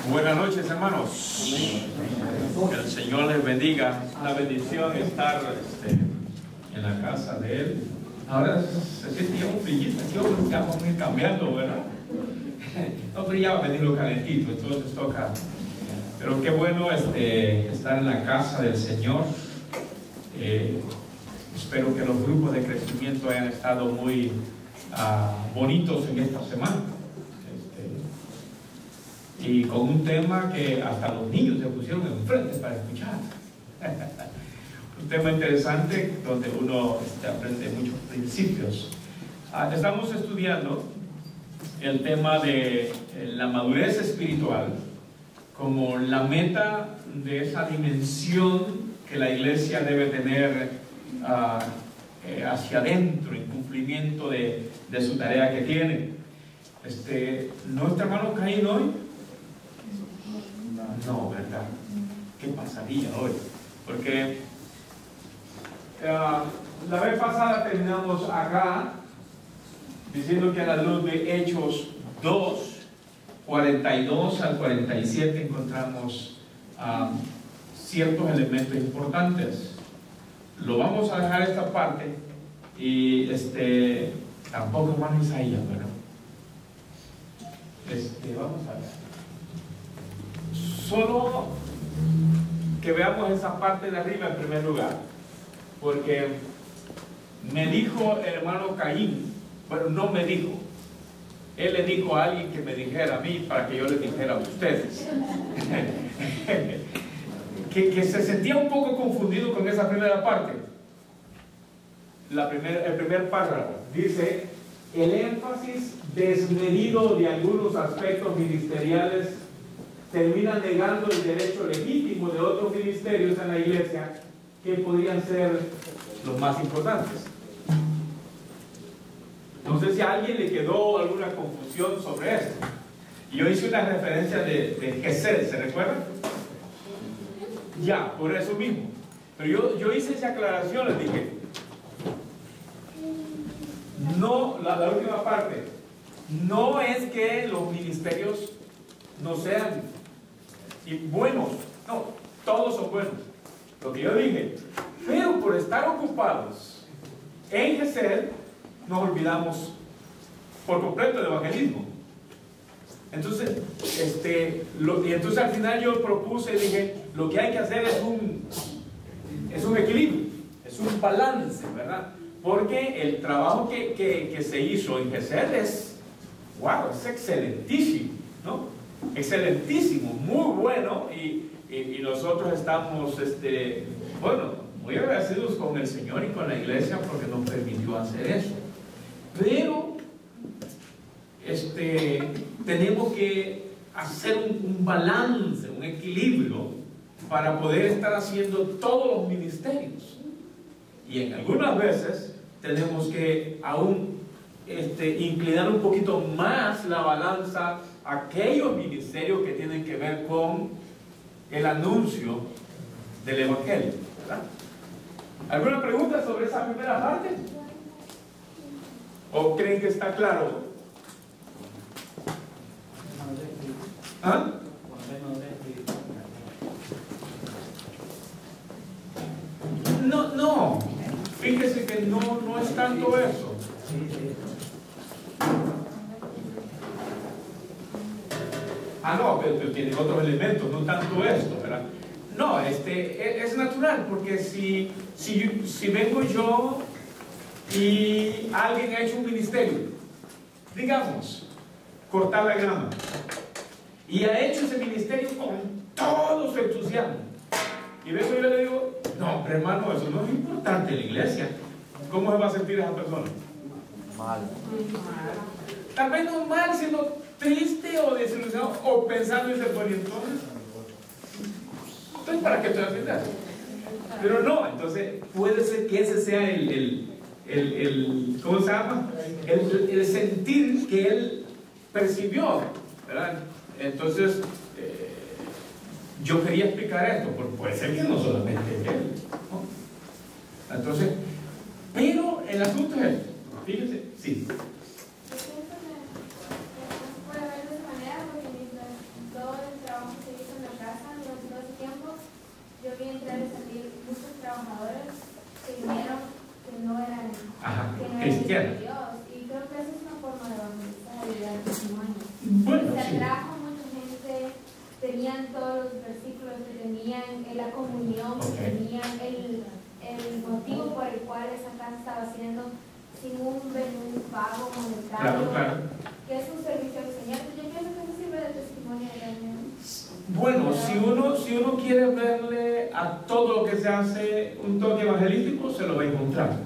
Buenas noches, hermanos. Que el Señor les bendiga. Una bendición estar en la casa de Él. Ahora se siente ya un brillito, aquí vamos a ir cambiando, ¿verdad? No, pero ya va a venir lo calentito, entonces toca. Pero qué bueno estar en la casa del Señor. Espero que los grupos de crecimiento hayan estado muy bonitos en esta semana. Y con un tema que hasta los niños se pusieron enfrente para escuchar. Un tema interesante donde uno aprende muchos principios. Estamos estudiando el tema de la madurez espiritual como la meta de esa dimensión que la iglesia debe tener hacia adentro en cumplimiento de su tarea que tiene. ¿Nuestro hermano Caín hoy? No, ¿verdad? ¿Qué pasaría hoy? Porque la vez pasada terminamos acá diciendo que a la luz de Hechos 2, 42 al 47 encontramos ciertos elementos importantes. Lo vamos a dejar esta parte y tampoco hermano Isaías, ¿verdad? Vamos a ver. Solo que veamos esa parte de arriba en primer lugar, porque me dijo el hermano Caín, bueno, no me dijo, él le dijo a alguien que me dijera a mí para que yo le dijera a ustedes, que se sentía un poco confundido con esa primera parte. El primer párrafo dice: el énfasis desmedido de algunos aspectos ministeriales termina negando el derecho legítimo de otros ministerios en la iglesia que podrían ser los más importantes. No sé si a alguien le quedó alguna confusión sobre esto. Yo hice una referencia de Gesed, ¿se recuerdan? Ya, por eso mismo. Pero yo hice esa aclaración, les dije, no, la última parte, no es que los ministerios no sean buenos, no, todos son buenos. Lo que yo dije, pero por estar ocupados en Gesed, nos olvidamos por completo del evangelismo. Entonces, y entonces al final yo propuse y dije, lo que hay que hacer es un equilibrio, es un balance, ¿verdad? Porque el trabajo que se hizo en Gesed es, wow, es excelentísimo, ¿no? Excelentísimo, muy bueno, y nosotros estamos, bueno, muy agradecidos con el Señor y con la iglesia porque nos permitió hacer eso. Pero tenemos que hacer un balance, un equilibrio para poder estar haciendo todos los ministerios. Y en algunas veces tenemos que aún inclinar un poquito más la balanza a aquellos ministerios que tienen que ver con el anuncio del evangelio, ¿verdad? ¿Alguna pregunta sobre esa primera parte? ¿O creen que está claro? ¿Ah? No, fíjese que no es tanto eso. No, pero tiene otros elementos, no tanto esto, ¿verdad? No, es natural, porque si vengo yo y alguien ha hecho un ministerio, digamos, cortar la grama, y ha hecho ese ministerio con todo su entusiasmo, y vengo y le digo, no, pero hermano, eso no es importante en la iglesia. ¿Cómo se va a sentir esa persona? Mal. Tal vez no mal, sino triste o desilusionado, o pensando y se pone entonces, ¿para qué estoy haciendo eso? Pero no, entonces puede ser que ese sea ¿cómo se llama? El sentir que él percibió, ¿verdad? Entonces, yo quería explicar esto, porque puede ser que no solamente él, ¿no? Entonces, pero el asunto es esto, fíjense, sí. Puede ver de esa manera porque todo el trabajo cristiana. Y creo que esa es una forma de evangelizar y dar testimonio. Bueno, se sí. atrajo mucha gente, tenían todos los versículos, que tenían la comunión, que tenían el motivo por el cual esa casa estaba haciendo sin un pago monetario, Claro. que es un servicio al Señor. Yo pienso que eso sirve de testimonio también. Bueno, si uno quiere verle a todo lo que se hace un toque evangelístico, se lo va a encontrar.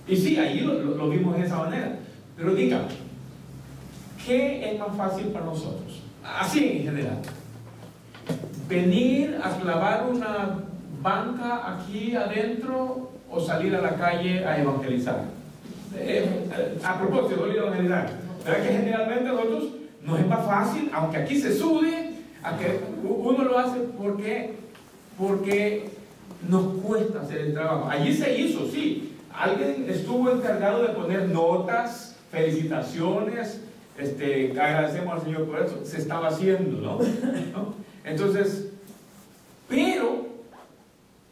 Y sí, ahí lo vimos de esa manera. Pero diga, ¿qué es más fácil para nosotros? Así en general. ¿Venir a clavar una banca aquí adentro o salir a la calle a evangelizar? A propósito, de evangelizar. ¿Verdad que generalmente a nosotros nos es más fácil, aunque aquí se sube, a que uno lo hace porque nos cuesta hacer el trabajo? Allí se hizo, sí. Alguien estuvo encargado de poner notas, felicitaciones, agradecemos al Señor por eso. Se estaba haciendo, ¿no? Entonces, pero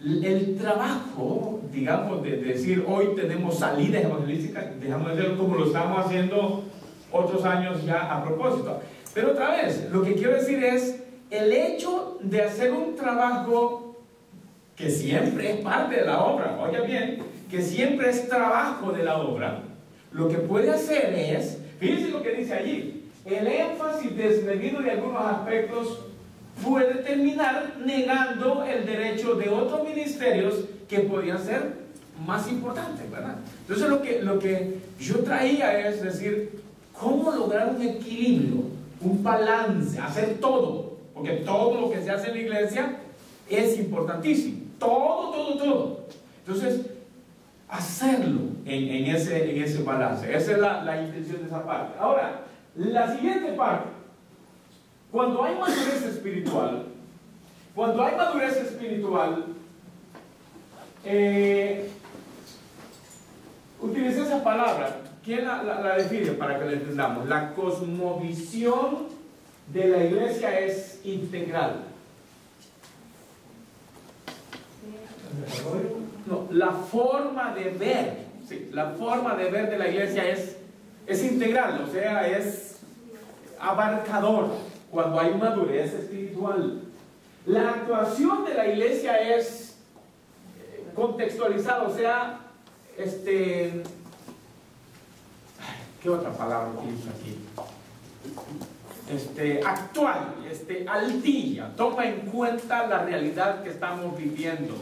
el trabajo, digamos, de decir hoy tenemos salidas evangelísticas, dejamos de hacerlo como lo estamos haciendo otros años ya a propósito. Pero otra vez, lo que quiero decir es el hecho de hacer un trabajo que siempre es parte de la obra, oiga bien, que siempre es trabajo de la obra, lo que puede hacer es, fíjense lo que dice allí, el énfasis desmedido de algunos aspectos puede terminar negando el derecho de otros ministerios que podían ser más importantes, ¿verdad? Entonces lo que yo traía es decir, ¿cómo lograr un equilibrio, un balance, hacer todo? Porque todo lo que se hace en la iglesia es importantísimo, todo. Entonces, hacerlo en ese balance, esa es la intención de esa parte. Ahora, la siguiente parte, cuando hay madurez espiritual, utilicé esa palabra. ¿Quién la define para que la entendamos? La cosmovisión de la iglesia es integral. No, la forma de ver, sí, la forma de ver de la iglesia es integral, o sea, es abarcador cuando hay madurez espiritual. La actuación de la iglesia es contextualizada, o sea, ¿qué otra palabra utilizo aquí? Actual, al día, toma en cuenta la realidad que estamos viviendo.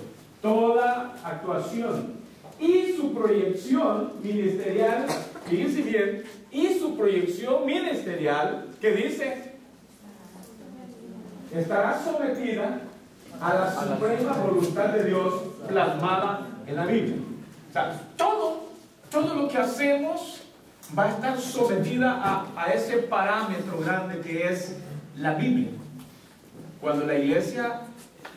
Toda actuación y su proyección ministerial, fíjense bien, y su proyección ministerial, que dice, estará sometida a la suprema voluntad de Dios plasmada en la Biblia. O sea, todo lo que hacemos va a estar sometida a ese parámetro grande que es la Biblia. Cuando la iglesia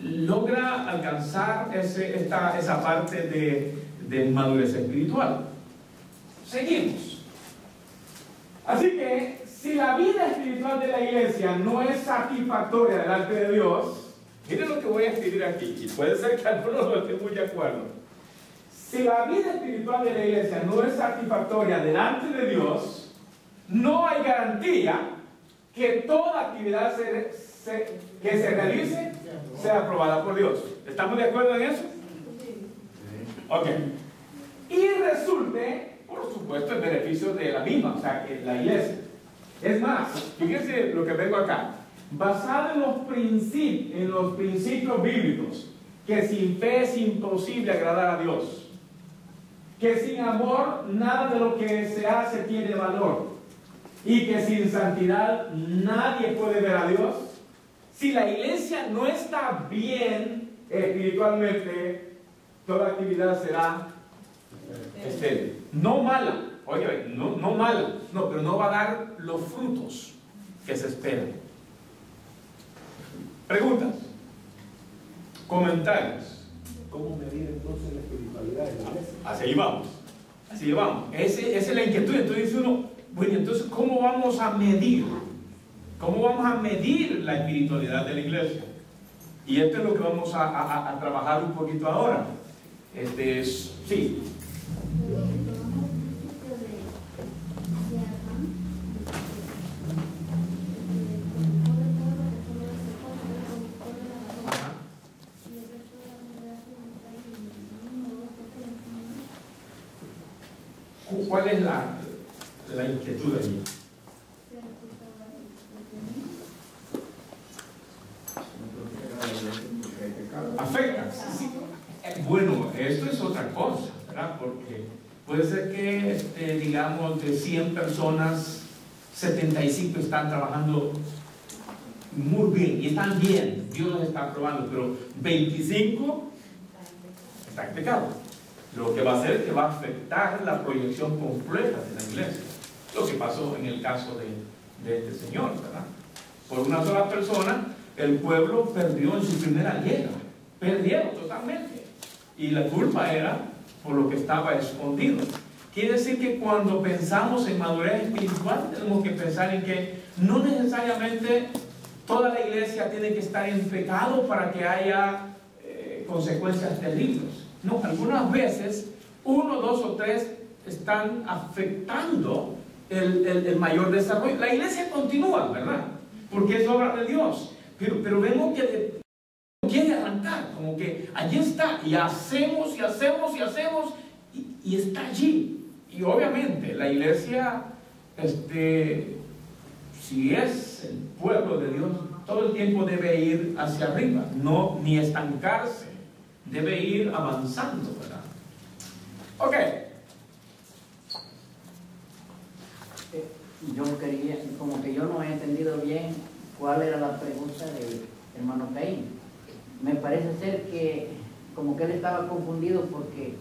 logra alcanzar esa parte de madurez espiritual. Seguimos. Así que, si la vida espiritual de la iglesia no es satisfactoria delante de Dios, miren lo que voy a escribir aquí, y puede ser que algunos no estén muy de acuerdo. Si la vida espiritual de la iglesia no es satisfactoria delante de Dios, no hay garantía que toda actividad que se realice sea aprobada por Dios. ¿Estamos de acuerdo en eso? Ok. Y resulte, por supuesto, el beneficio de la misma, o sea, que la iglesia. Es más, fíjense lo que vengo acá. Basado en los principios bíblicos, que sin fe es imposible agradar a Dios, que sin amor nada de lo que se hace tiene valor, y que sin santidad nadie puede ver a Dios. Si la iglesia no está bien espiritualmente, toda actividad será estéril. No mala, oye, no mala, no, pero no va a dar los frutos que se esperan. Preguntas, comentarios. ¿Cómo medir entonces la espiritualidad de la iglesia? Así vamos. Esa es la inquietud. Entonces dice uno, bueno, entonces, ¿cómo vamos a medir? ¿Cómo vamos a medir la espiritualidad de la iglesia? Y esto es lo que vamos a trabajar un poquito ahora. Sí. ¿Cuál es la inquietud allí? Afecta. Sí. Bueno, esto es otra cosa, ¿verdad? Porque puede ser que, digamos, de 100 personas, 75 están trabajando muy bien y están bien, Dios los está aprobando, pero 25 están en pecado. Lo que va a hacer es que va a afectar la proyección completa de la iglesia. Lo que pasó en el caso de este señor, ¿verdad? Por una sola persona, el pueblo perdió en su primera llega. Perdieron totalmente. Y la culpa era por lo que estaba escondido. Quiere decir que cuando pensamos en madurez espiritual, tenemos que pensar en que no necesariamente toda la iglesia tiene que estar en pecado para que haya consecuencias terribles. No, algunas veces, 1, 2 o 3 están afectando el mayor desarrollo. La iglesia continúa, ¿verdad? Porque es obra de Dios. Pero vemos que quiere arrancar, como que allí está, y hacemos, y está allí. Y obviamente la iglesia, si es el pueblo de Dios, todo el tiempo debe ir hacia arriba, no ni estancarse, debe ir avanzando, ¿verdad? Ok. Yo quería, como que yo no he entendido bien cuál era la pregunta del hermano Caín. Me parece ser que como que él estaba confundido porque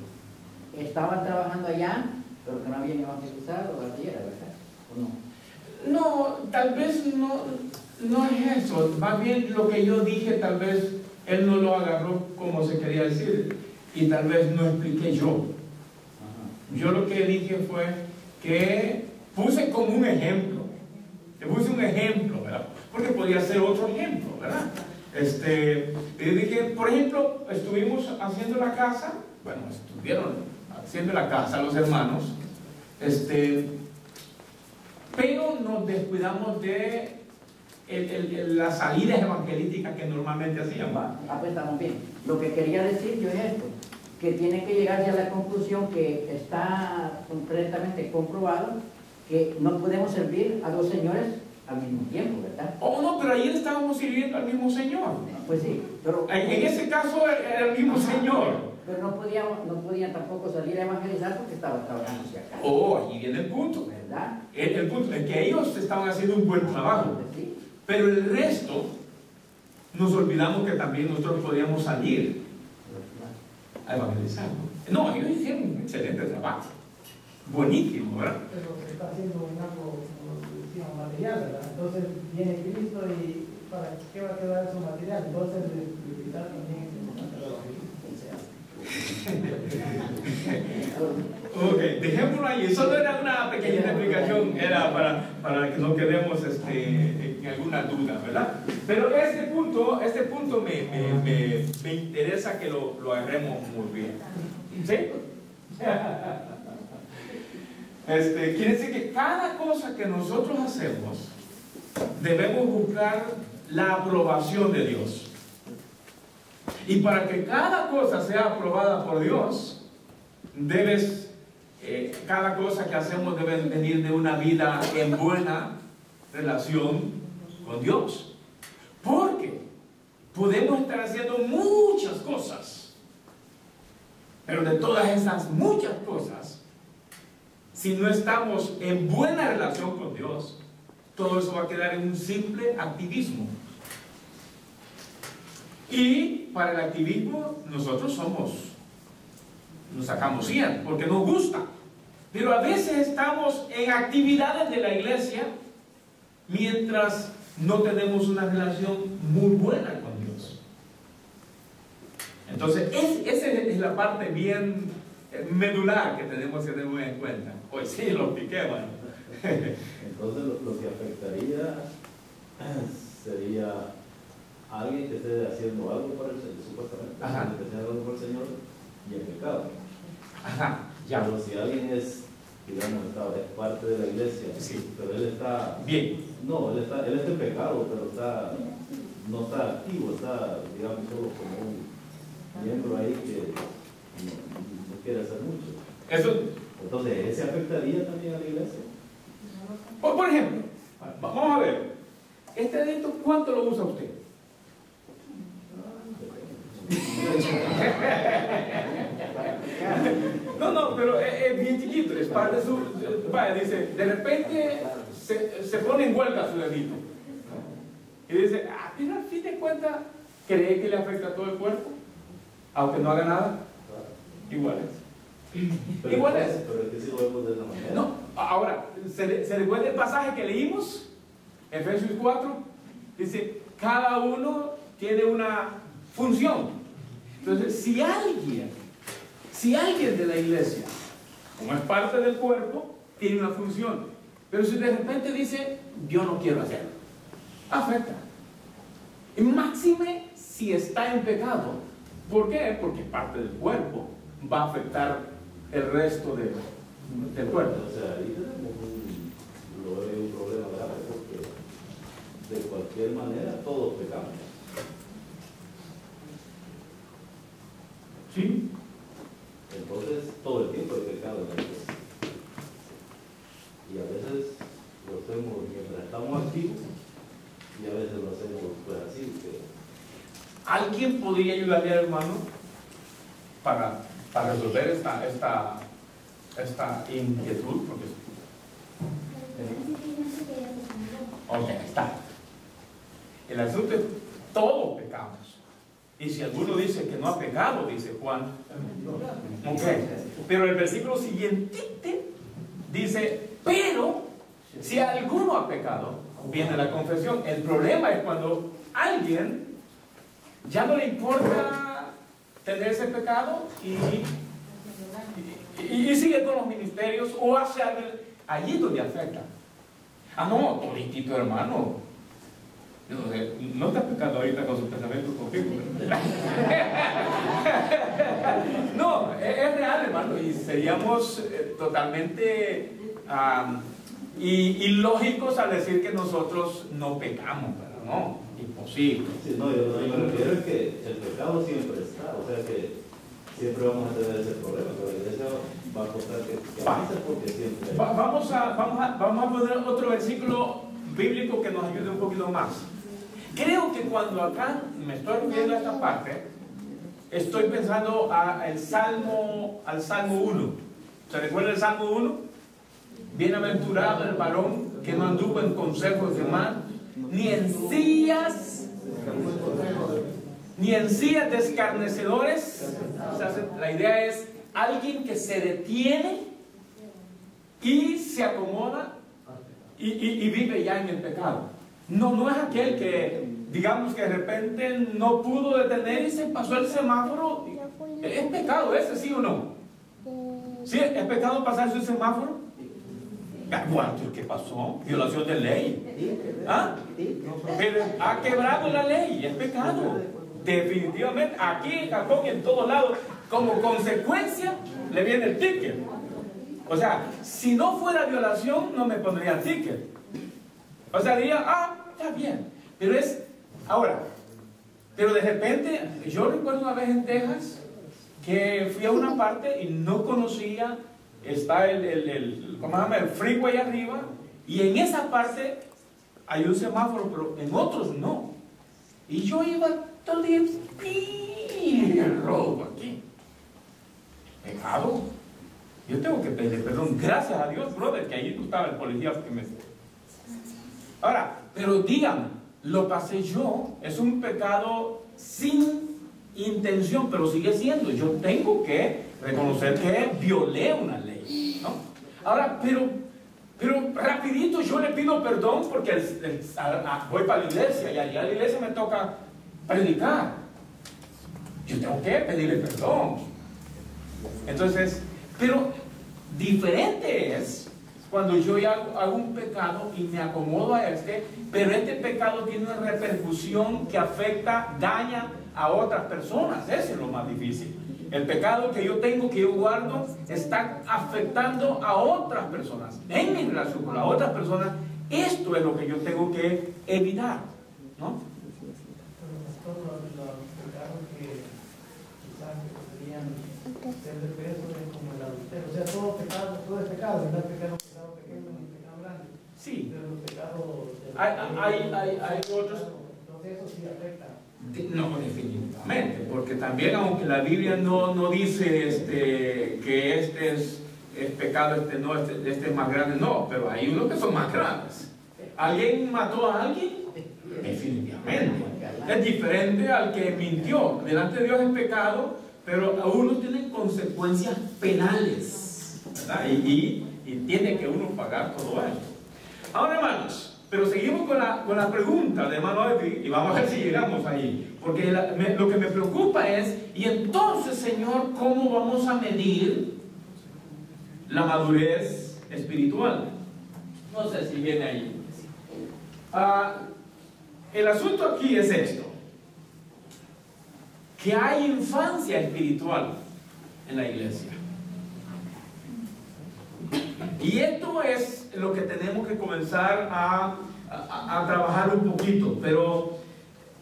estaban trabajando allá, pero que no habían evangelizado ayer, ¿verdad? ¿O no? No, tal vez no es eso. Más bien lo que yo dije, tal vez él no lo agarró como se quería decir, y tal vez no expliqué yo. Yo lo que dije fue que puse como un ejemplo. Le puse un ejemplo, ¿verdad? Porque podía ser otro ejemplo, ¿verdad? Y dije, por ejemplo, estuvimos haciendo la casa, bueno, estuvieron haciendo la casa los hermanos, pero nos descuidamos de las salidas evangelísticas que normalmente hacían. Pues estamos bien. Lo que quería decir yo es esto, que tiene que llegarse a la conclusión que está completamente comprobado que no podemos servir a dos señores al mismo tiempo, ¿verdad? Oh, no, pero ayer estábamos sirviendo al mismo Señor. Pues sí, pero en ese caso era el mismo Señor. Pero no podían tampoco salir a evangelizar porque estaban trabajando hacia acá. Oh, allí viene el punto. ¿Verdad? El punto es que ellos estaban haciendo un buen trabajo. Pues sí. Pero el resto, nos olvidamos que también nosotros podíamos salir a evangelizar. No, ellos hicieron un excelente trabajo. Buenísimo, ¿verdad? Pero se está haciendo un algo, como decíamos, material, ¿verdad? Entonces viene Cristo y ¿para qué va a quedar su material? Entonces utilizar también es importante la Ok, dejémoslo ahí. Solo era una pequeña explicación, era para que no quedemos en alguna duda, ¿verdad? Pero este punto me interesa que lo agarremos muy bien. ¿Sí? Quiere decir que cada cosa que nosotros hacemos debemos buscar la aprobación de Dios. Y para que cada cosa sea aprobada por Dios, cada cosa que hacemos debe venir de una vida en buena relación con Dios. Porque podemos estar haciendo muchas cosas, pero de todas esas muchas cosas, si no estamos en buena relación con Dios, todo eso va a quedar en un simple activismo. Y para el activismo nosotros nos sacamos 100 porque nos gusta. Pero a veces estamos en actividades de la iglesia mientras no tenemos una relación muy buena con Dios. Entonces esa es la parte bien medular que tenemos que tener muy en cuenta. Hoy sí lo expliqué, bueno. Entonces lo que afectaría sería alguien que esté haciendo algo para el Señor, supuestamente, que esté haciendo algo para el Señor y en pecado. Ajá, ya. Pero si alguien es, digamos, es parte de la iglesia, sí, pero él está bien. No, él está en pecado, pero no está activo, está, digamos, solo como un miembro ahí que no quiere hacer mucho. Eso Entonces, ¿ese afectaría también a la iglesia? Por ejemplo, vamos a ver, este dedito, ¿cuánto lo usa usted? No, pero es bien chiquito, es parte de su... Vaya, dice, de repente se pone en huelga su dedito. Y dice, pero al fin de cuentas, ¿cree que le afecta a todo el cuerpo? Aunque no haga nada. Igual es. Igual es. Pero es que si lo vemos de esa manera. No, ahora, ¿se recuerda el pasaje que leímos? Efesios 4, dice, cada uno tiene una función. Entonces, si alguien de la iglesia, como es parte del cuerpo, tiene una función, pero si de repente dice, yo no quiero hacerlo, afecta. Y máxime si está en pecado. ¿Por qué? Porque parte del cuerpo va a afectar el resto del cuerpo. O sea, ahí tenemos lo veo un problema grave porque de cualquier manera todos pecamos. ¿Sí? Entonces, todo el tiempo hay pecado en la iglesia. Y a veces lo hacemos mientras estamos activos y a veces lo hacemos pues así. Que... ¿Alguien podría ayudarle al hermano para resolver esta inquietud? Porque... Ok, está. El asunto es, todos pecamos. Y si alguno dice que no ha pecado, dice Juan, ok. Pero el versículo siguiente dice, pero si alguno ha pecado, viene la confesión. El problema es cuando alguien ya no le importa tener ese pecado y sigue con los ministerios o hace algo allí donde afecta. No, toditito hermano. Yo no sé, no está pecando ahorita con sus pensamientos contigo. No, es real, hermano, y seríamos totalmente ilógicos al decir que nosotros no pecamos, pero no, imposible. Sí, no, yo me refiero a que el pecado siempre está, o sea que siempre vamos a tener ese problema, pero la iglesia va a costar que avance porque siempre... Vamos a poner otro versículo bíblico que nos ayude un poquito más. Creo que cuando acá me estoy refiriendo a esta parte, estoy pensando al Salmo 1. ¿Se recuerda el Salmo 1? Bienaventurado el varón que no anduvo en consejos de mal, ni en sillas de escarnecedores. O sea, la idea es alguien que se detiene y se acomoda y vive ya en el pecado. No es aquel que, digamos que de repente no pudo detener y se pasó el semáforo. ¿Es pecado ese, sí o no? ¿Sí? ¿Es pecado pasarse el semáforo? ¿Qué pasó? Violación de ley. Pero ha quebrado la ley, es pecado. Definitivamente, aquí en Japón y en todos lados, como consecuencia, le viene el ticket. O sea, si no fuera violación, no me pondría el ticket. O sea, diría, está bien. Pero pero de repente, yo recuerdo una vez en Texas que fui a una parte y no conocía, está ¿cómo se llama? El freeway arriba, y en esa parte hay un semáforo, pero en otros no. Y yo iba todo el día, rojo aquí. Pecado. Yo tengo que pedir perdón. Gracias a Dios, brother, que allí no estaba el policía que me... Ahora, pero díganme, lo pasé yo, es un pecado sin intención, pero sigue siendo. Yo tengo que reconocer que violé una ley, ¿no? Ahora, pero rapidito yo le pido perdón porque voy para la iglesia y allá a la iglesia me toca predicar. Yo tengo que pedirle perdón. Entonces, pero diferente es cuando yo hago un pecado y me acomodo a pero este pecado tiene una repercusión que afecta, daña a otras personas. Eso es lo más difícil. El pecado que yo tengo, que yo guardo, está afectando a otras personas. En mi relación con las otras personas, esto es lo que yo tengo que evitar, ¿no? Todos los pecados que quizás serían El peso es como el adulterio. O sea, todo pecado, todo es pecado, ¿verdad? Pecado pequeño y pecado grande. Sí. Pero los pecados... Hay otros... Entonces eso sí afecta. No, definitivamente, porque también aunque la Biblia no dice que este es pecado, este es más grande, no, pero hay unos que son más grandes. ¿Alguien mató a alguien? Definitivamente. Es diferente al que mintió. Delante de Dios es pecado, pero a uno tienen consecuencias penales, ¿verdad? Y tiene que uno pagar todo eso. Ahora, hermanos, pero seguimos con la pregunta de hermano Edwin y vamos a ver si llegamos ahí. Porque lo que me preocupa es, y entonces, Señor, ¿cómo vamos a medir la madurez espiritual? No sé si viene ahí. El asunto aquí es esto: que hay infancia espiritual en la iglesia. Y esto es lo que tenemos que comenzar a trabajar un poquito. Pero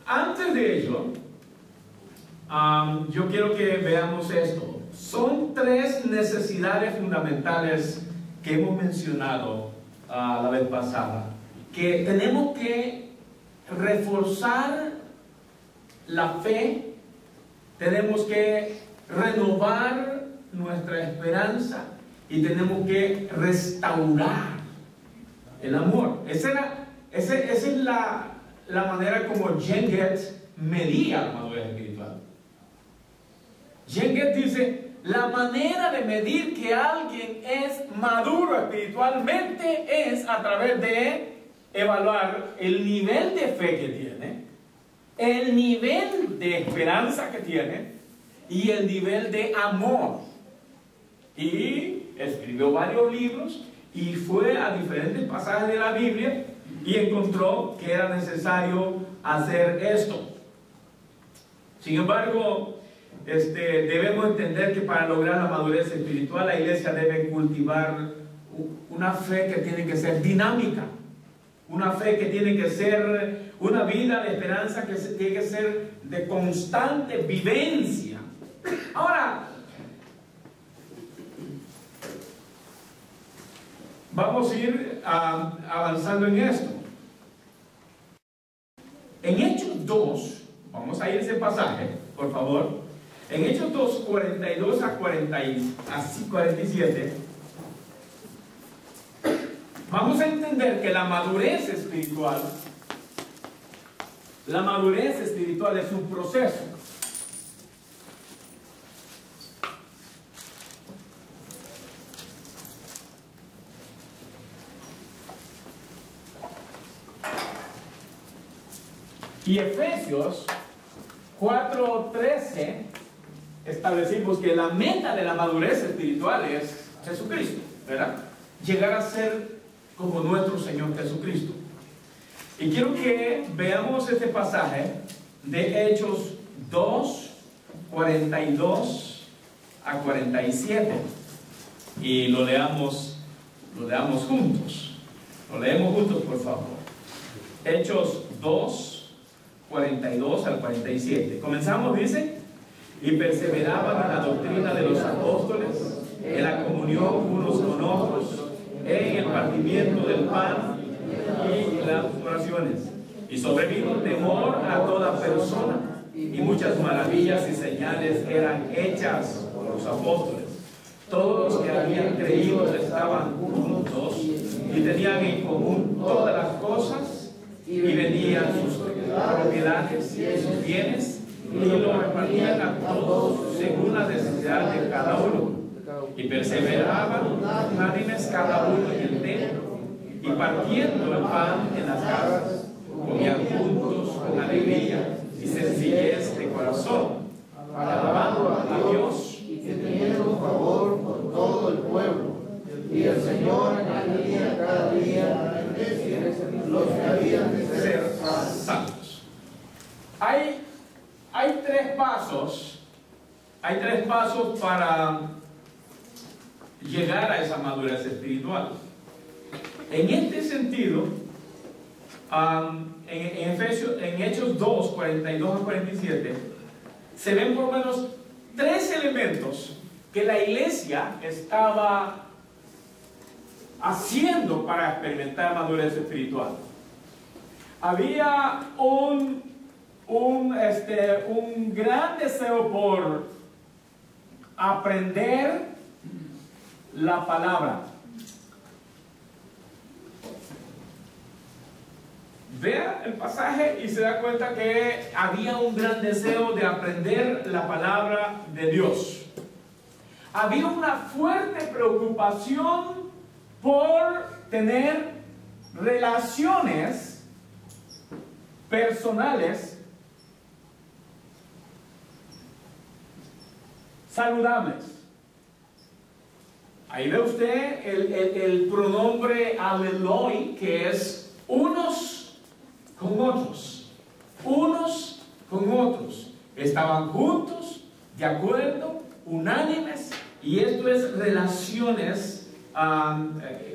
antes de ello, yo quiero que veamos esto. Son tres necesidades fundamentales que hemos mencionado la vez pasada, que tenemos que reforzar la fe, tenemos que renovar nuestra esperanza y tenemos que restaurar el amor. Esa es la manera como Jenget medía la madurez espiritual. Jenget dice: la manera de medir que alguien es maduro espiritualmente es a través de evaluar el nivel de fe que tiene, el nivel de esperanza que tiene y el nivel de amor. Y escribió varios libros y fue a diferentes pasajes de la Biblia y encontró que era necesario hacer esto. Sin embargo, debemos entender que para lograr la madurez espiritual, la iglesia debe cultivar una fe que tiene que ser dinámica, una fe que tiene que ser una vida de esperanza que tiene que ser de constante vivencia. Ahora, vamos a ir avanzando en esto. En Hechos 2, vamos a ir a ese pasaje, por favor. En Hechos 2, 42 a 47, vamos a entender que la madurez espiritual es un proceso. Y Efesios 4:13 establecimos que la meta de la madurez espiritual es Jesucristo, ¿verdad? Llegar a ser como nuestro Señor Jesucristo. Y quiero que veamos este pasaje de Hechos 2, 42 a 47 y lo leamos juntos. Lo leemos juntos, por favor. Hechos 2, 42 al 47. Comenzamos, dice: y perseveraban en la doctrina de los apóstoles, en la comunión unos con otros, en el partimiento del pan y las oraciones. Y sobrevino temor a toda persona, y muchas maravillas y señales eran hechas por los apóstoles. Todos los que habían creído estaban juntos y tenían en común todas las cosas, y vendían sus propiedades y sus bienes y lo repartían a todos según la necesidad de cada uno. Y perseveraban unánimes cada uno en el templo y partiendo el pan en las casas, comían juntos con alegría y sencillez de corazón, alabando a Dios y teniendo favor con todo el pueblo. Y el Señor añadía cada día a la iglesia los que habían de ser santos. Hay tres pasos para llegar a esa madurez espiritual. En este sentido, en Hechos 2, 42 a 47, se ven por lo menos tres elementos que la iglesia estaba haciendo para experimentar madurez espiritual. Había un gran deseo por aprender la palabra. Vea el pasaje y se da cuenta que había un gran deseo de aprender la palabra de Dios. Había una fuerte preocupación por tener relaciones personales saludables. Ahí ve usted el pronombre aleloi, que es unos con otros. Unos con otros. Estaban juntos, de acuerdo, unánimes, y esto es relaciones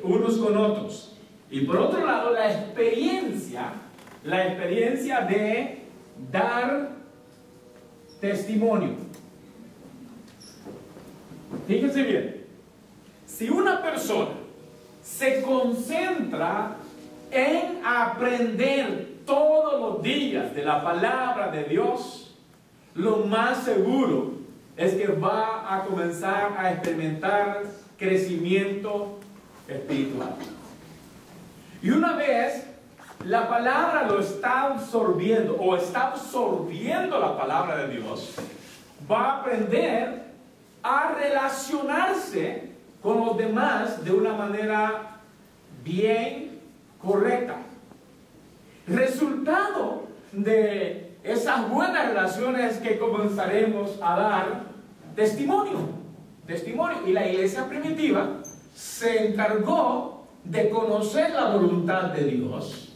unos con otros. Y por otro lado, la experiencia de dar testimonio. Fíjense bien, si una persona se concentra en aprender todos los días de la palabra de Dios, lo más seguro es que va a comenzar a experimentar crecimiento espiritual. Y una vez la palabra lo está absorbiendo, o está absorbiendo la palabra de Dios, va a aprender a relacionarse con los demás de una manera bien correcta. Resultado de esas buenas relaciones que comenzaremos a dar testimonio. Y la iglesia primitiva se encargó de conocer la voluntad de Dios,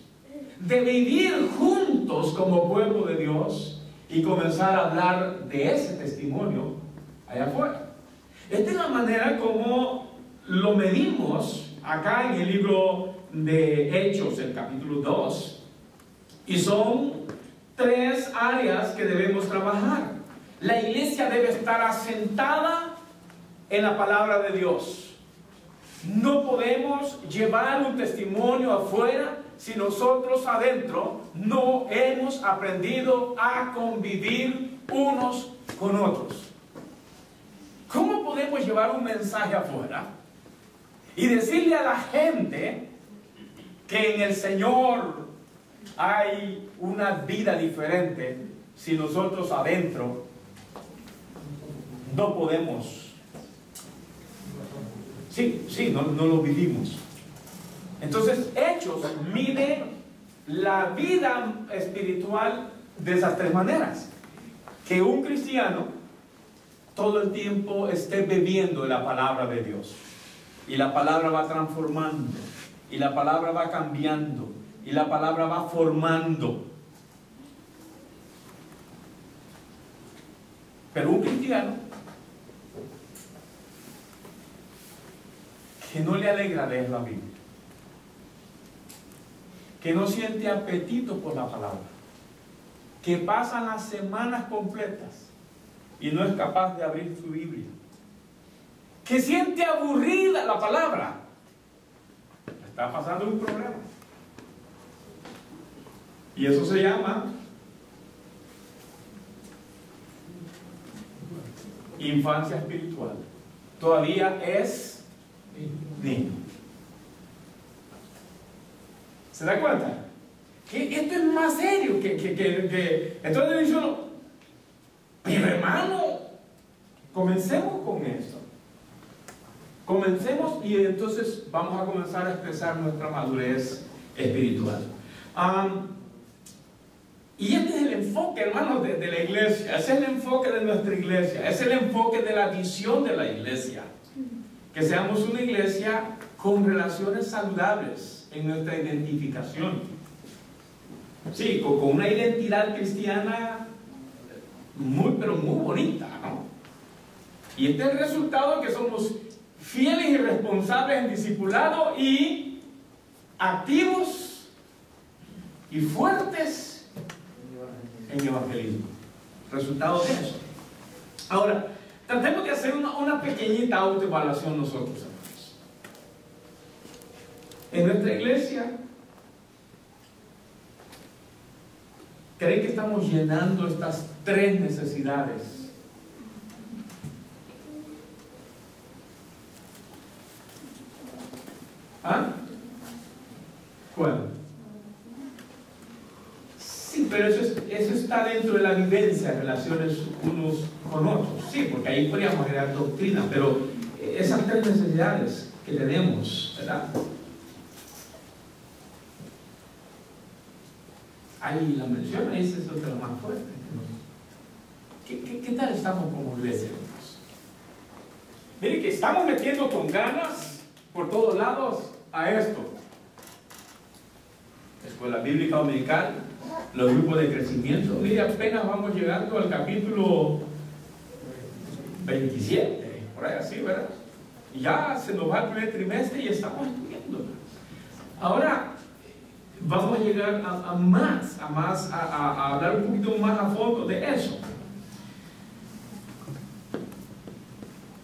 de vivir juntos como pueblo de Dios y comenzar a hablar de ese testimonio allá afuera. Esta es la manera como lo medimos acá en el libro de Hechos, el capítulo 2. Y son 3 áreas que debemos trabajar. La iglesia debe estar asentada en la palabra de Dios. No podemos llevar un testimonio afuera si nosotros adentro no hemos aprendido a convivir unos con otros. ¿Cómo podemos llevar un mensaje afuera y decirle a la gente que en el Señor hay una vida diferente si nosotros adentro no podemos? No lo vivimos. Entonces, Hechos mide la vida espiritual de esas 3 maneras. Que un cristiano todo el tiempo esté bebiendo de la palabra de Dios. Y la palabra va transformando. Y la palabra va cambiando. Y la palabra va formando. Pero un cristiano que no le alegra leer la Biblia, que no siente apetito por la palabra, que pasa las semanas completas y no es capaz de abrir su Biblia, que siente aburrida la palabra, está pasando un problema. Y eso se llama infancia espiritual. Todavía es niño. ¿Se da cuenta? Que esto es más serio que entonces dice uno, pero hermano, comencemos con esto. Comencemos y entonces vamos a comenzar a expresar nuestra madurez espiritual. Y este es el enfoque, hermanos, de la iglesia. Ese es el enfoque de nuestra iglesia. Ese es el enfoque de la visión de la iglesia. Que seamos una iglesia con relaciones saludables en nuestra identificación. Sí, con una identidad cristiana pero muy bonita, ¿no? Y este es el resultado de que somos fieles y responsables en discipulado y activos y fuertes en evangelismo. Resultado de eso. Ahora, tratemos de hacer una pequeñita autoevaluación nosotros, hermanos. En nuestra iglesia, ¿creen que estamos llenando estas 3 necesidades? ¿Ah? ¿Cuál? Sí, pero eso está dentro de la vivencia, relaciones unos con otros. Sí, porque ahí podríamos crear doctrina, pero esas 3 necesidades que tenemos, ¿verdad? Ahí la menciona, ese es otro más fuerte. ¿Qué tal estamos como iglesia, hermanos? Miren que estamos metiendo con ganas por todos lados a esto. Escuela Bíblica Dominical, los grupos de crecimiento. Mire, apenas vamos llegando al capítulo 27, por ahí así, ¿verdad? Y ya se nos va el primer trimestre y estamos estudiando. Ahora vamos a llegar a hablar un poquito más a fondo de eso.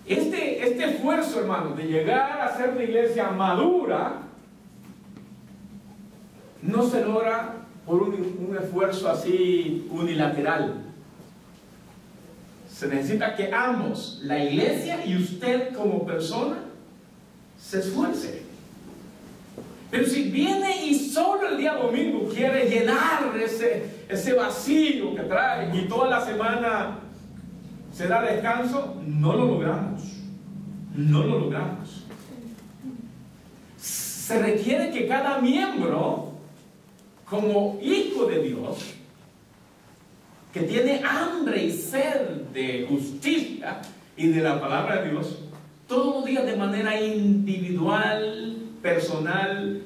Este esfuerzo, hermano, de llegar a ser una iglesia madura, no se logra por un esfuerzo así unilateral. Se necesita que ambos, la iglesia y usted como persona, se esfuercen. Pero si viene y solo el día domingo quiere llenar ese vacío que trae y toda la semana se da descanso, no lo logramos. No lo logramos. Se requiere que cada miembro, como hijo de Dios, que tiene hambre y sed de justicia y de la palabra de Dios, todos los días de manera individual, personal,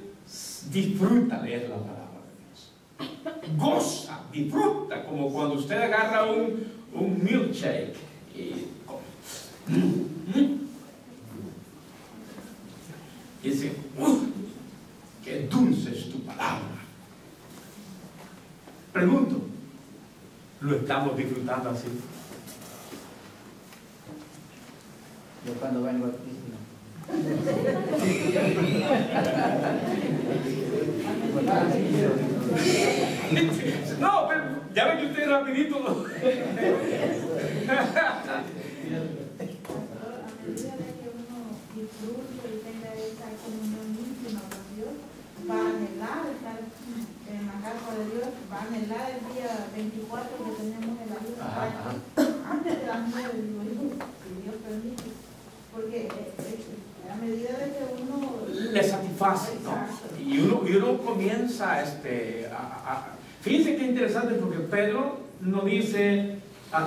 disfruta leer la palabra de Dios. Goza, disfruta, como cuando usted agarra un milkshake y dice, qué dulce es tu palabra. Pregunto, ¿lo estamos disfrutando así? Yo cuando vengo aquí, no, pero ya ven que usted rapidito. A medida de que uno disfrute y tenga esa comunión íntima con Dios, va a anhelar estar en la casa de Dios, va a anhelar el día 24 que tenemos el ayuno antes de las 9, digo yo, si Dios permite, porque a medida de que uno le satisface, ¿no? Y uno comienza fíjense qué interesante, porque Pedro no dice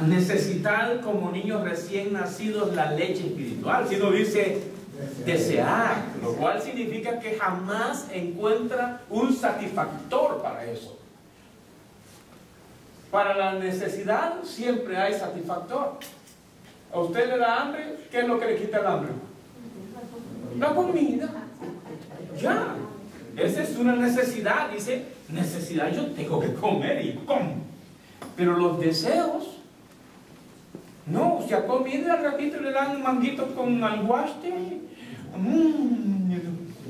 necesitar como niños recién nacidos la leche espiritual, sino dice desear, lo cual significa que jamás encuentra un satisfactor para eso. Para la necesidad siempre hay satisfactor. ¿A usted le da hambre? ¿Qué es lo que le quita el hambre? La comida. Ya. Esa es una necesidad. Dice, necesidad, yo tengo que comer y como. Pero los deseos, no, se ha comido y al ratito le dan un manguito con alguaste.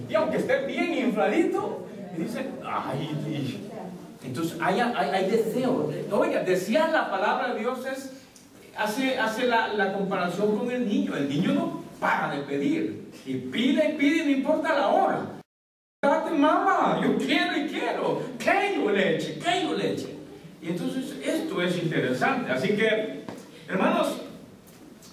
Y aunque esté bien infladito, y dice, ay, entonces hay deseo. Oiga, decía la palabra de Dios hace la comparación con el niño. El niño no para de pedir. Y pide, no importa la hora. Date, mamá, yo quiero y quiero. Quiero leche. Y entonces esto es interesante. Así que, hermanos,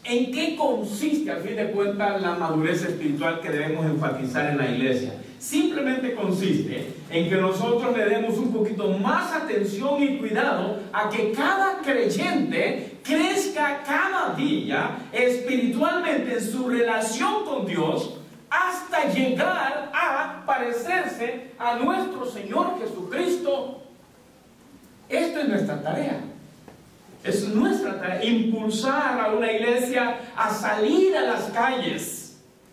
¿en qué consiste, al fin de cuentas, la madurez espiritual que debemos enfatizar en la iglesia? Simplemente consiste en que nosotros le demos un poquito más atención y cuidado a que cada creyente crezca cada día espiritualmente en su relación con Dios hasta llegar a parecerse a nuestro Señor Jesucristo. Esto es nuestra tarea. Es nuestra tarea impulsar a una iglesia a salir a las calles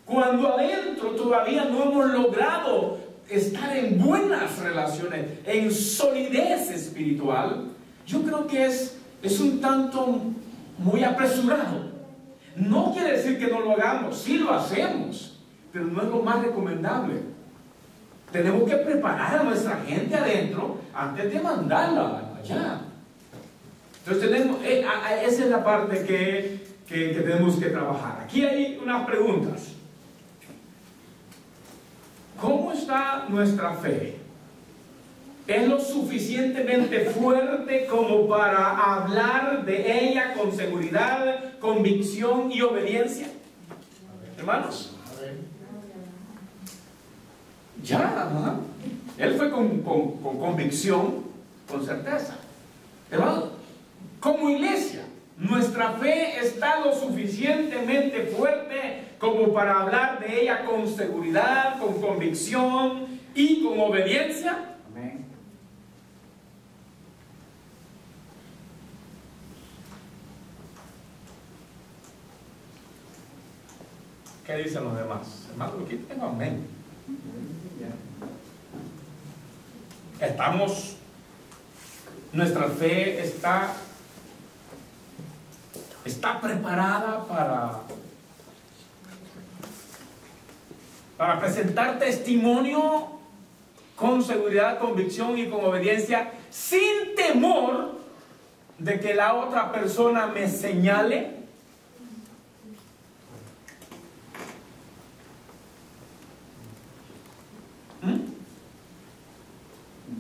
cuando adentro todavía no hemos logrado estar en buenas relaciones, en solidez espiritual. Yo creo que es un tanto muy apresurado No quiere decir que no lo hagamos, sí lo hacemos, pero no es lo más recomendable. Tenemos que preparar a nuestra gente adentro antes de mandarla allá. Entonces esa es la parte que tenemos que trabajar. Aquí hay unas preguntas. ¿Cómo está nuestra fe? ¿Es lo suficientemente fuerte como para hablar de ella con seguridad, convicción y obediencia? Hermanos, ya, ¿no? Él fue con convicción, con certeza. Hermanos, como iglesia, nuestra fe está lo suficientemente fuerte como para hablar de ella con seguridad, con convicción y con obediencia. Amén. ¿Qué dicen los demás? Hermanos, aquí tengo amén. Nuestra fe está preparada para presentar testimonio con seguridad, convicción y con obediencia, sin temor de que la otra persona me señale.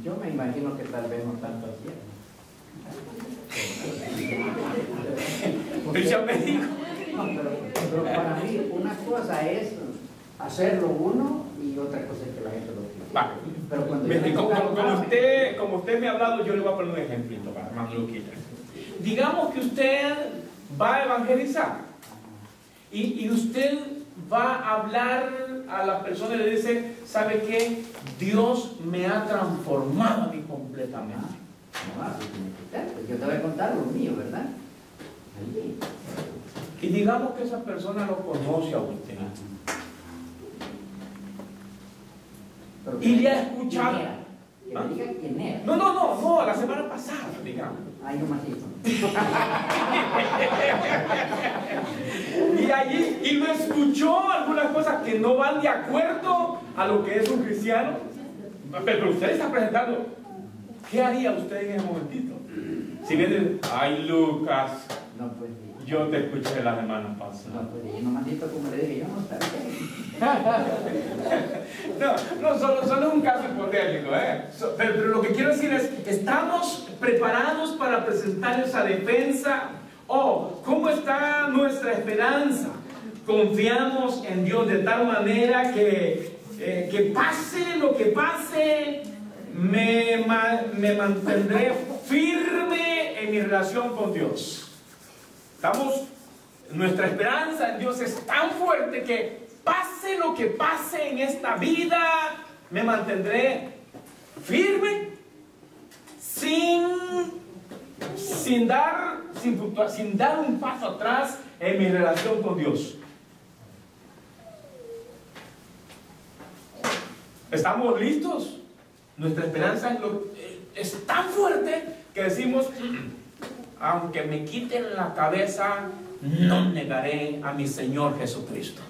Yo me imagino que tal vez no tanto así. Pero me dijo. No, pero para mí una cosa es hacerlo uno y otra cosa es que la gente lo quiera. Va. Pero cuando Como usted me ha hablado, yo le voy a poner un ejemplito para hermano Luquita. Digamos que usted va a evangelizar y usted va a hablar a las personas y le dice, ¿sabe qué? Dios me ha transformado a mí completamente. Yo te voy a contar lo mío, ¿verdad? Allí. Y digamos que esa persona lo conoce a usted. Pero Y le ha escuchado. Que me diga quién era. No, la semana pasada, digamos. Ay, no más. Y lo escuchó algunas cosas que no van de acuerdo a lo que es un cristiano. Pero usted está presentando. ¿Qué haría usted en ese momentito? Si viene, ay Lucas, No, pues. yo te escuché la semana pasada. No, pues yo no maldito como le dije, yo no sabía. No, solo es un caso hipotético, pero lo que quiero decir es, ¿estamos preparados para presentar esa defensa? ¿O cómo está nuestra esperanza? ¿Confiamos en Dios de tal manera que pase lo que pase, me mantendré firme en mi relación con Dios? Nuestra esperanza en Dios es tan fuerte que pase lo que pase en esta vida, me mantendré firme, sin dar un paso atrás en mi relación con Dios. ¿Estamos listos? Nuestra esperanza es tan fuerte que decimos, aunque me quiten la cabeza, no negaré a mi Señor Jesucristo.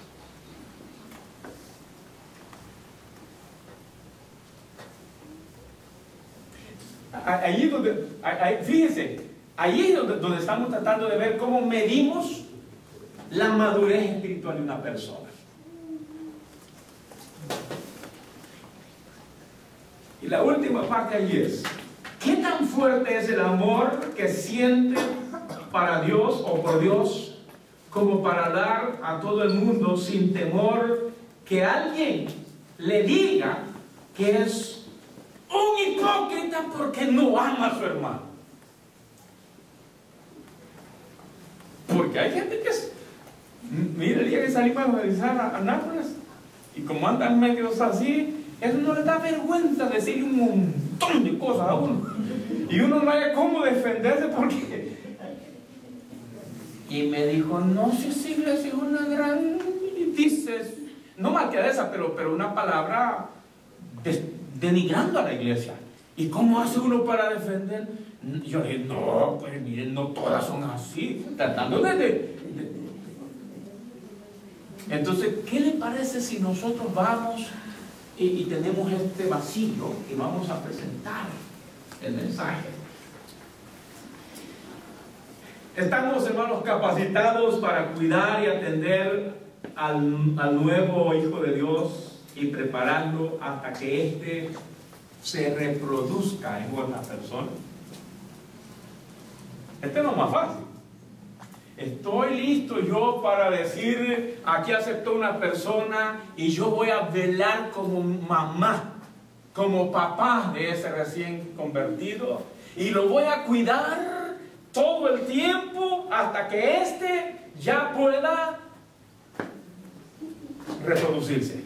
Fíjense, ahí es donde estamos tratando de ver cómo medimos la madurez espiritual de una persona. Y la última parte allí es, ¿qué tan fuerte es el amor que siente para Dios o por Dios como para dar a todo el mundo sin temor que alguien le diga que es un hipócrita porque no ama a su hermano? Porque hay gente que es... Mira, el día que salimos a evangelizar a Nápoles y como andan medios así, eso no les da vergüenza decir un montón de cosas a uno. Y uno no haya cómo defenderse porque... Y me dijo, no, si esa iglesia es una gran... Y dices, no malcriadeza, pero una palabra denigrando a la iglesia. ¿Y cómo hace uno para defender? Yo le dije, no, pues miren, no todas son así. Tratando Entonces, ¿qué le parece si nosotros vamos y tenemos este vacío y vamos a presentar el mensaje? Estamos, hermanos, capacitados para cuidar y atender al nuevo Hijo de Dios y prepararlo hasta que éste se reproduzca en otra persona. Este no es más fácil. Estoy listo yo para decir, aquí aceptó una persona y yo voy a velar como mamá, como papá de ese recién convertido, y lo voy a cuidar todo el tiempo hasta que éste ya pueda reproducirse.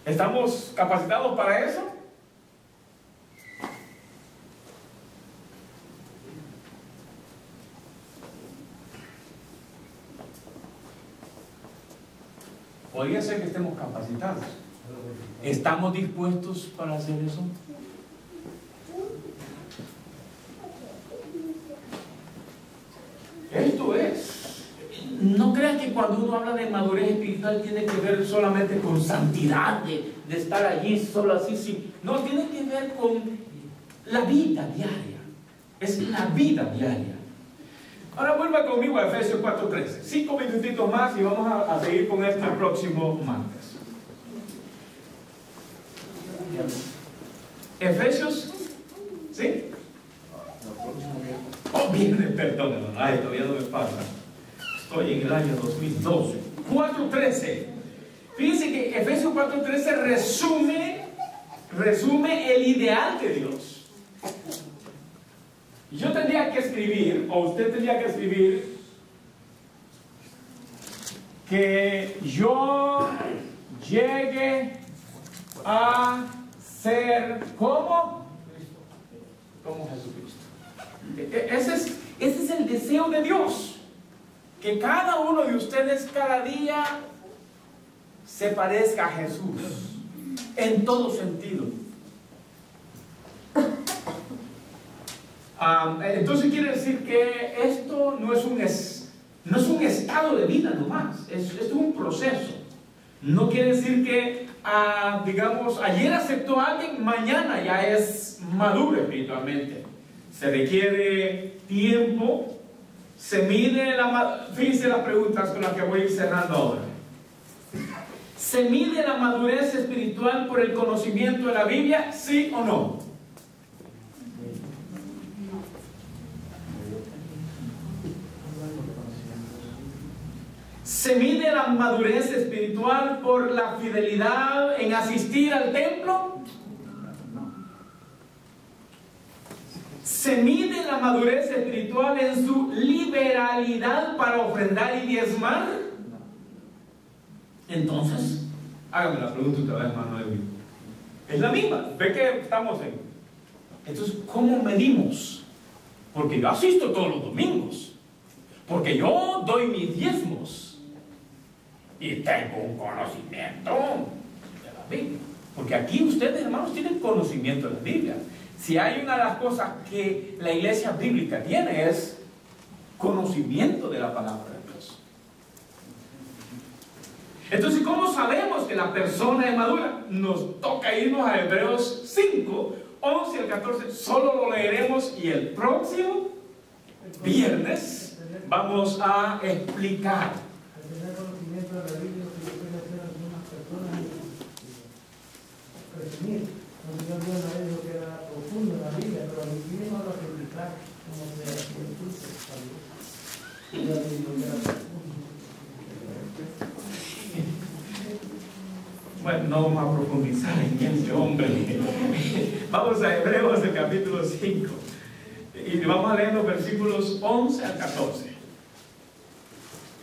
¿Estamos capacitados para eso? Podría ser que estemos capacitados. ¿Estamos dispuestos para hacer eso? Esto es. No crean que cuando uno habla de madurez espiritual tiene que ver solamente con santidad, de estar allí solo así, sí. No, tiene que ver con la vida diaria. Es la vida diaria. Ahora vuelva conmigo a Efesios 4:13. 5 minutitos más y vamos a seguir con esto el próximo martes. Efesios, ¿sí? Oh, viene, perdón, ay, todavía no me pasa. Estoy en el año 2012. 4:13. Fíjense que Efesios 4:13 resume el ideal de Dios. Yo tendría que escribir, o usted tendría que escribir, que yo llegue a ser como Jesucristo. Ese es el deseo de Dios. Que cada uno de ustedes cada día se parezca a Jesús en todo sentido. Entonces quiere decir que esto no es un estado de vida nomás, es un proceso. No quiere decir que, digamos, ayer aceptó a alguien, mañana ya es maduro espiritualmente. Se requiere tiempo, se mide fíjense las preguntas con las que voy a ir cerrando ahora. ¿Se mide la madurez espiritual por el conocimiento de la Biblia? ¿Sí o no? ¿Se mide la madurez espiritual por la fidelidad en asistir al templo? ¿Se mide la madurez espiritual en su liberalidad para ofrendar y diezmar? Entonces, hágame la pregunta otra vez, hermano Edwin. Es la misma, ve que estamos en. Entonces, ¿cómo medimos? Porque yo asisto todos los domingos, porque yo doy mis diezmos y tengo un conocimiento de la Biblia. Porque aquí ustedes, hermanos, tienen conocimiento de la Biblia. Si hay una de las cosas que la iglesia bíblica tiene es conocimiento de la palabra de Dios. Entonces, ¿cómo sabemos que la persona es madura? Nos toca irnos a Hebreos 5, 11 al 14. Solo lo leeremos y el próximo viernes vamos a explicar. Al tener conocimiento de la Biblia, se puede hacer a algunas personas presumir. No se olvida de lo que era profundo en la Biblia, pero a mí mismo lo que explicar cómo se hacía el culto a Dios. Y la Biblia era profundo. Bueno, no vamos a profundizar en este hombre. Vamos a Hebreos, el capítulo 5. Y vamos a leer los versículos 11 al 14.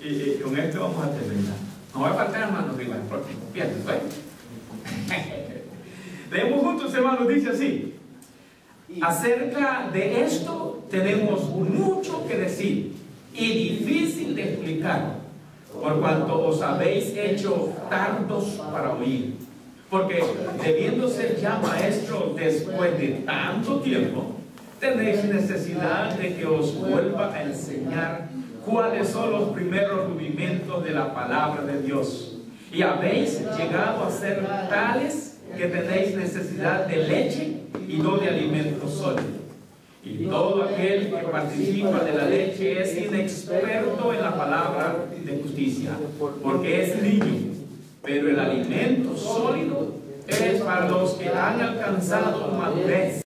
Y con esto vamos a terminar. No va a faltar, hermanos, arriba el próximo viernes, ¿eh? Leemos juntos, hermanos, dice así: acerca de esto tenemos mucho que decir y difícil de explicar, por cuanto os habéis hecho tardos para oír. Porque debiendo ser ya maestros después de tanto tiempo, tenéis necesidad de que os vuelva a enseñar cuáles son los primeros rudimentos de la palabra de Dios. Y habéis llegado a ser tales que tenéis necesidad de leche y no de alimento sólido. Y todo aquel que participa de la leche es inexperto en la palabra de justicia, porque es niño. Pero el alimento sólido es para los que han alcanzado madurez,